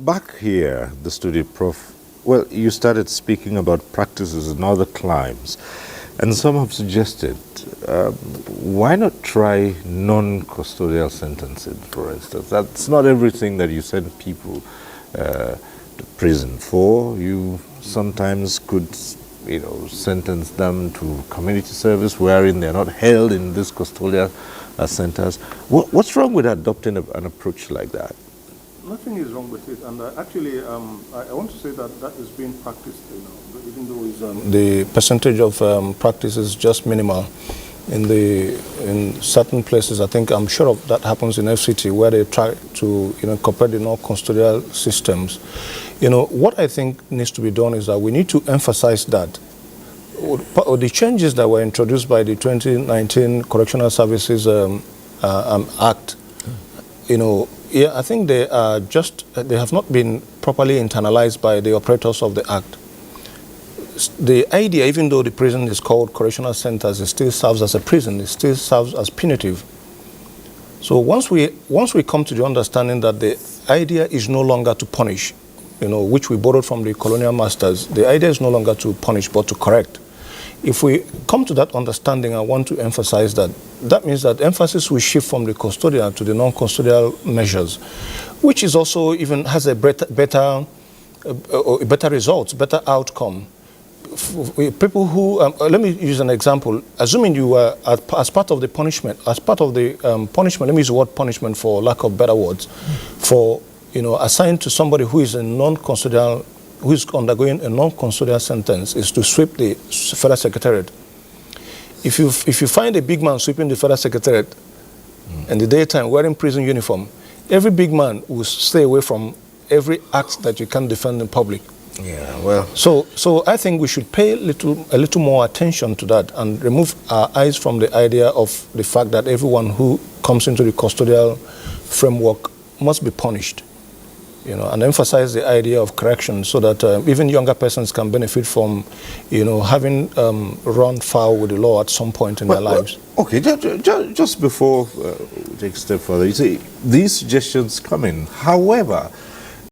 back here, the studio, Prof, well, you started speaking about practices in other climes, and some have suggested, why not try non-custodial sentencing, for instance? That's not everything that you send people to prison for. You sometimes could, you know, sentence them to community service wherein they're not held in these custodial centers. What's wrong with adopting an approach like that? Nothing is wrong with it, and actually, I want to say that that is being practiced, you know, even though it's, the percentage of practice is just minimal. In certain places, I think I'm sure of that happens in FCT, where they try to, you know, incorporate the non-custodial systems. You know, what I think needs to be done is that we need to emphasize that the changes that were introduced by the 2019 Correctional Services Act, you know, yeah, I think they are they have not been properly internalized by the operators of the Act. The idea, even though the prison is called correctional centers, it still serves as a prison, it still serves as punitive. So once we come to the understanding that the idea is no longer to punish, you know, which we borrowed from the colonial masters, the idea is no longer to punish but to correct. If we come to that understanding, I want to emphasize that that means that emphasis will shift from the custodial to the non-custodial measures, which is also even has a better results, better outcome. People who, let me use an example. Assuming you were, as part of the punishment, punishment, let me use the word punishment for lack of better words, for, you know, assigned to somebody who is a non-custodial, who is undergoing a non-custodial sentence, is to sweep the federal secretariat. If you find a big man sweeping the federal secretariat in the daytime wearing prison uniform, every big man will stay away from every act that you can defend in public. Yeah, well. So I think we should pay a little more attention to that and remove our eyes from the idea of the fact that everyone who comes into the custodial framework must be punished. You know, and emphasize the idea of correction so that even younger persons can benefit from, you know, having run foul with the law at some point in their lives. Okay, just before we take a step further, you see, these suggestions come in. However,